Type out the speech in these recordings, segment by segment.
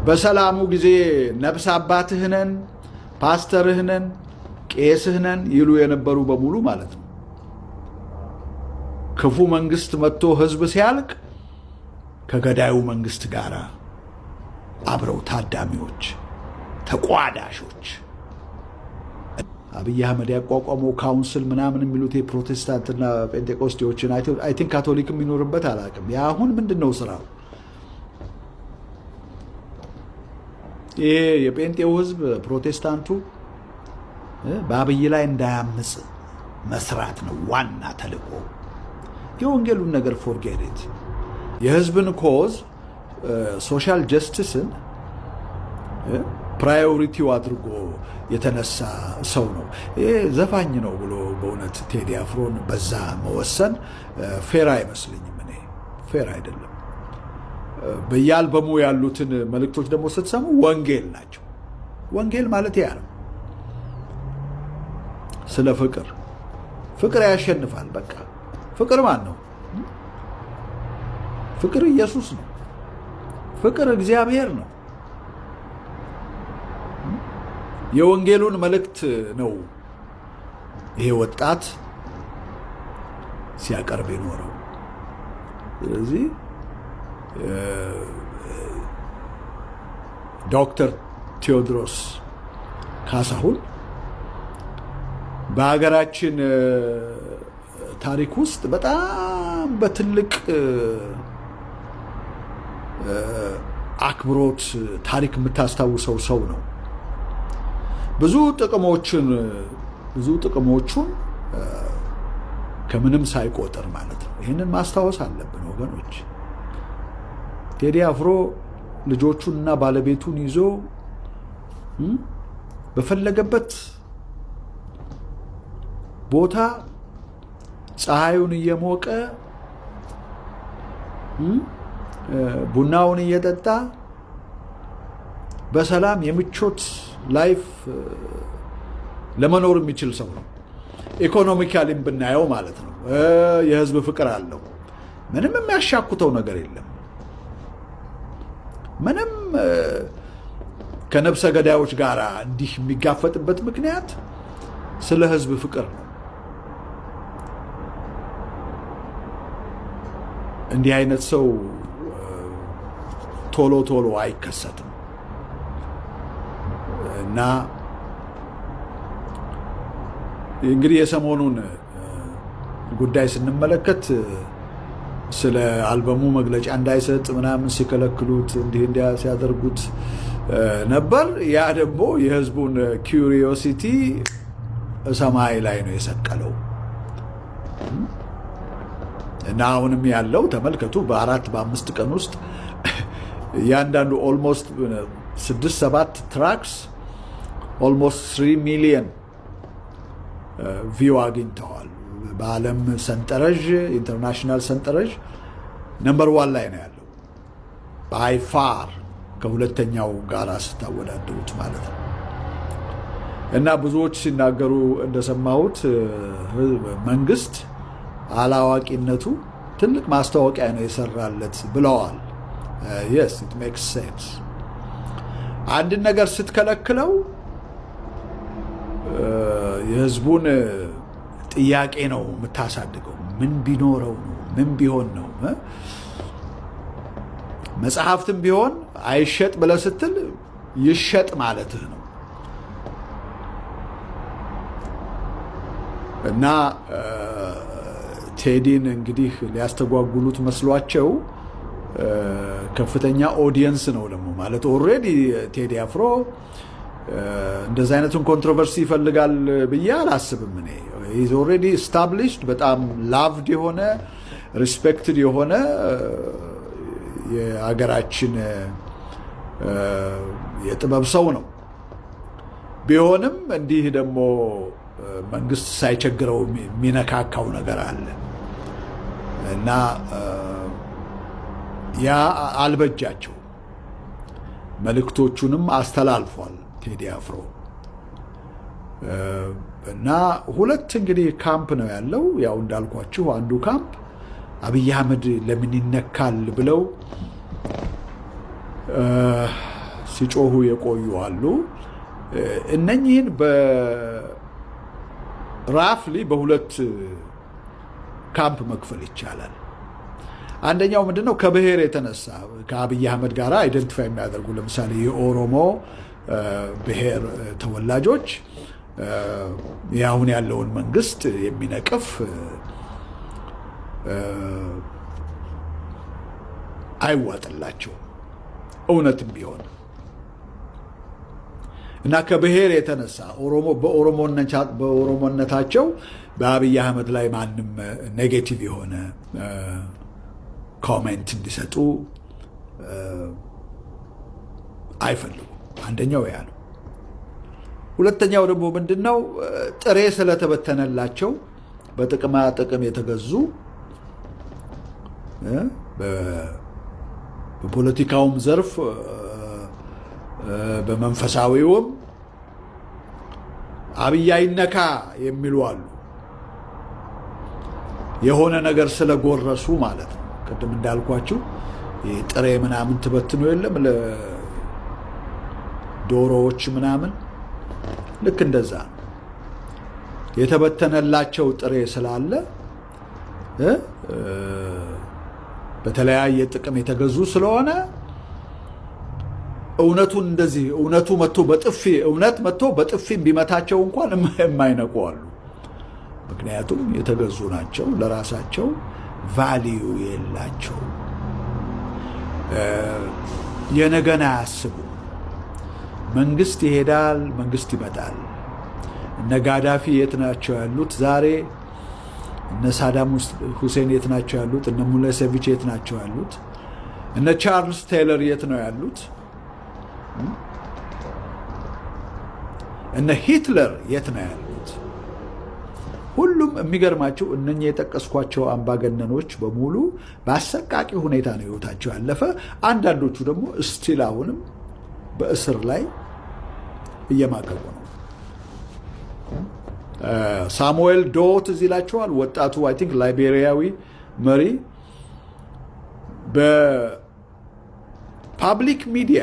በሰላሙ ጊዜ ነብስ አባትህነን ፓስተርህነን ቄስህነን ይሉ የነበሩ በሙሉ ማለት ነው። ክፉ መንግስት መጥቶ ህዝብ ሲያልቅ ከገዳዩ መንግስት ጋር አብረው ታዳሚዎች ተቋዳሾች። አብይ አህመድ ያቋቋመው ካውንስል ምናምን የሚሉት የፕሮቴስታንትና ጴንጤቆስቴዎችን አይ ቲንክ ካቶሊክም የሚኖርበት አላውቅም። አሁን ምንድነው ስራው? ይሄ የጴንጤው ህዝብ ፕሮቴስታንቱ በአብይ ላይ እንዳያምጽ መስራት ነው ዋና ተልእኮ። የወንጌሉን ነገር ፎርጌት። የህዝብን ኮዝ ሶሻል ጀስቲስን ፕራዮሪቲው አድርጎ የተነሳ ሰው ነው። ይሄ ዘፋኝ ነው ብሎ በእውነት ቴዲ አፍሮን በዛ መወሰን ፌር አይመስልኝም። እኔ ፌር አይደለም። በየአልበሙ ያሉትን መልእክቶች ደግሞ ስትሰሙ ወንጌል ናቸው። ወንጌል ማለት ያ ነው። ስለ ፍቅር፣ ፍቅር ያሸንፋል። በቃ ፍቅር ማን ነው? ፍቅር ኢየሱስ ነው። ፍቅር እግዚአብሔር ነው። የወንጌሉን መልእክት ነው ይሄ ወጣት ሲያቀርብ የኖረው። ስለዚህ ዶክተር ቴዎድሮስ ካሳሁን በሀገራችን ታሪክ ውስጥ በጣም በትልቅ አክብሮት ታሪክ የምታስታውሰው ሰው ነው። ብዙ ጥቅሞቹን ከምንም ሳይቆጥር ማለት ነው። ይህንን ማስታወስ አለብን ወገኖች። ቴዲ አፍሮ ልጆቹንና ባለቤቱን ይዞ በፈለገበት ቦታ ፀሐዩን እየሞቀ ቡናውን እየጠጣ በሰላም የምቾት ላይፍ ለመኖር የሚችል ሰው ነው። ኢኮኖሚካሊም ብናየው ማለት ነው። የህዝብ ፍቅር አለው። ምንም የሚያሻኩተው ነገር የለም። ምንም ከነብሰ ገዳዮች ጋር እንዲህ የሚጋፈጥበት ምክንያት ስለ ህዝብ ፍቅር ነው። እንዲህ አይነት ሰው ቶሎ ቶሎ አይከሰትም እና እንግዲህ የሰሞኑን ጉዳይ ስንመለከት ስለ አልበሙ መግለጫ እንዳይሰጥ ምናምን ሲከለክሉት እንዲያ ሲያደርጉት ነበር። ያ ደግሞ የህዝቡን ኪዩሪዮሲቲ ሰማይ ላይ ነው የሰቀለው እና አሁንም ያለው ተመልከቱ። በ4-5 ቀን ውስጥ ያንዳንዱ ኦልሞስት 6-7 ትራክስ ኦልሞስት 3 ሚሊዮን ቪው አግኝተዋል። በዓለም ሰንጠረዥ ኢንተርናሽናል ሰንጠረዥ ነምበር 1 ላይ ነው ያለው ባይ ፋር ከሁለተኛው ጋር ስታወዳደሩት ማለት ነው። እና ብዙዎች ሲናገሩ እንደሰማሁት መንግስት አላዋቂነቱ ትልቅ ማስታወቂያ ነው የሰራለት ብለዋል። yes it makes sense። አንድ ነገር ስትከለክለው የህዝቡን ጥያቄ ነው የምታሳድገው። ምን ቢኖረው ነው? ምን ቢሆን ነው? መጽሐፍትም ቢሆን አይሸጥ ብለህ ስትል ይሸጥ ማለትህ ነው። እና ቴዲን እንግዲህ ሊያስተጓጉሉት መስሏቸው ከፍተኛ ኦዲየንስ ነው ደግሞ ማለት ኦልሬዲ ቴዲ አፍሮ እንደዚህ አይነቱን ኮንትሮቨርሲ ይፈልጋል ብዬ አላስብም። እኔ ኢዝ ኦልሬዲ ኤስታብሊሽድ በጣም ላቭድ የሆነ ሪስፔክትድ የሆነ የሀገራችን የጥበብ ሰው ነው። ቢሆንም እንዲህ ደግሞ መንግስት ሳይቸግረው የሚነካካው ነገር አለ እና ያ አልበጃቸው። መልእክቶቹንም አስተላልፏል ቴዲ አፍሮ እና ሁለት እንግዲህ ካምፕ ነው ያለው። ያው እንዳልኳችሁ አንዱ ካምፕ አብይ አህመድ ለምን ይነካል ብለው ሲጮሁ የቆዩ አሉ። እነኚህን በራፍሊ በሁለት ካምፕ መክፈል ይቻላል። አንደኛው ምንድነው? ከብሔር የተነሳ ከአብይ አህመድ ጋር አይደንቲፋይ የሚያደርጉ ለምሳሌ የኦሮሞ ብሔር ተወላጆች ያሁን ያለውን መንግስት የሚነቅፍ አይዋጥላቸው እውነትም ቢሆን እና ከብሔር የተነሳ በኦሮሞነታቸው በአብይ አህመድ ላይ ማንም ኔጌቲቭ የሆነ ኮሜንት እንዲሰጡ አይፈልጉም። አንደኛው ያ ነው። ሁለተኛው ደግሞ ምንድነው? ጥሬ ስለተበተነላቸው በጥቅማ ጥቅም የተገዙ በፖለቲካውም ዘርፍ በመንፈሳዊውም አብይ አይነካ የሚሉ አሉ። የሆነ ነገር ስለጎረሱ ማለት ነው። ቅድም እንዳልኳችሁ ጥሬ ምናምን ትበትኑ የለም ለዶሮዎች ምናምን፣ ልክ እንደዛ የተበተነላቸው ጥሬ ስላለ በተለያየ ጥቅም የተገዙ ስለሆነ እውነቱን እንደዚህ እውነቱ መጥቶ በጥፊ ቢመታቸው እንኳን የማይነቁ አሉ። ምክንያቱም የተገዙ ናቸው፣ ለራሳቸው ቫልዩ የላቸው፣ የነገን አያስቡ። መንግስት ይሄዳል፣ መንግስት ይመጣል። እነ ጋዳፊ የት ናቸው ያሉት ዛሬ? እነ ሳዳም ሁሴን የት ናቸው ያሉት? እነ ሙለሴቪች የት ናቸው ያሉት? እነ ቻርልስ ቴይለር የት ነው ያሉት? እነ ሂትለር የት ነው ያሉት? ሁሉም የሚገርማቸው እነኚህ የጠቀስኳቸው አምባገነኖች በሙሉ በአሰቃቂ ሁኔታ ነው ህይወታቸው ያለፈ። አንዳንዶቹ ደግሞ እስቲል አሁንም በእስር ላይ እየማቀቁ ነው። ሳሙኤል ዶዎ ትዝ ይላችኋል? ወጣቱ አይ ቲንክ ላይቤሪያዊ መሪ በፓብሊክ ሚዲያ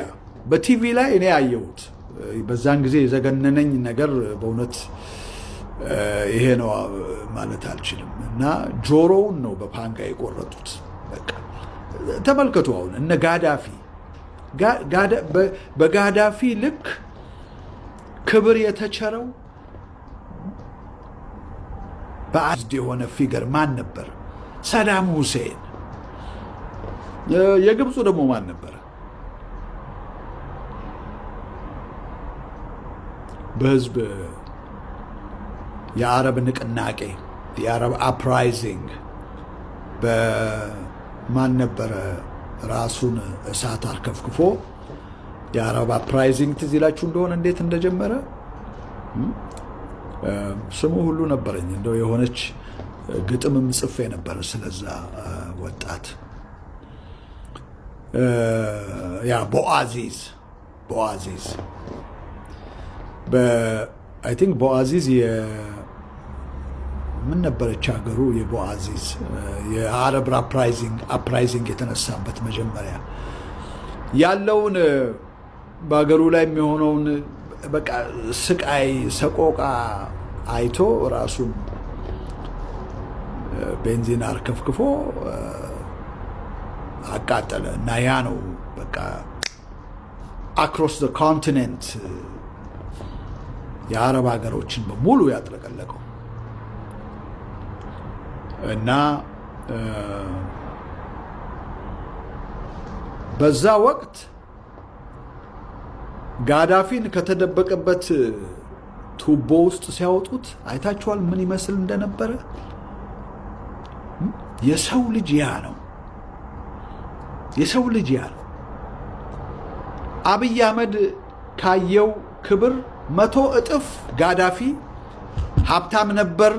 በቲቪ ላይ እኔ ያየሁት። በዛን ጊዜ የዘገነነኝ ነገር በእውነት ይሄ ነው ማለት አልችልም። እና ጆሮውን ነው በፓንጋ የቆረጡት። በቃ ተመልከቱ። አሁን እነ በጋዳፊ ልክ ክብር የተቸረው በአዝድ የሆነ ፊገር ማን ነበር? ሳዳም ሁሴን። የግብፁ ደግሞ ማን ነበር? በህዝብ የአረብ ንቅናቄ የአረብ አፕራይዚንግ በማን ነበረ? ራሱን እሳት አርከፍክፎ የአረብ አፕራይዚንግ ትዝ ይላችሁ እንደሆነ እንዴት እንደጀመረ ስሙ ሁሉ ነበረኝ። እንደው የሆነች ግጥምም ጽፌ ነበረ ስለዛ ወጣት። ያ ቦአዚዝ አይ ቲንክ ቦአዚዝ ምን ነበረች ሀገሩ? የቦአዚዝ የአረብ አፕራይዚንግ የተነሳበት መጀመሪያ ያለውን በሀገሩ ላይ የሚሆነውን በቃ ስቃይ ሰቆቃ አይቶ ራሱን ቤንዚን አርከፍክፎ አቃጠለ እና ያ ነው በቃ አክሮስ ዘ ኮንቲኔንት የአረብ ሀገሮችን በሙሉ ያጥለቀለቀው እና በዛ ወቅት ጋዳፊን ከተደበቀበት ቱቦ ውስጥ ሲያወጡት አይታችኋል ምን ይመስል እንደነበረ። የሰው ልጅ ያ ነው። አብይ አህመድ ካየው ክብር 100 እጥፍ ጋዳፊ ሀብታም ነበር።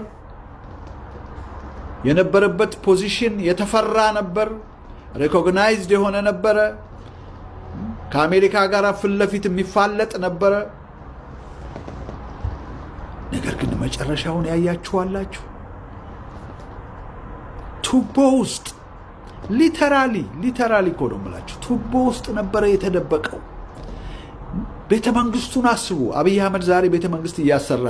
የነበረበት ፖዚሽን የተፈራ ነበር። ሪኮግናይዝድ የሆነ ነበረ። ከአሜሪካ ጋር ፊት ለፊት የሚፋለጥ ነበረ። ነገር ግን መጨረሻውን ያያችኋላችሁ። ቱቦ ውስጥ ሊተራሊ እኮ ነው የምላችሁ፣ ቱቦ ውስጥ ነበረ የተደበቀው። ቤተ መንግስቱን አስቡ። አብይ አህመድ ዛሬ ቤተ መንግስት እያሰራ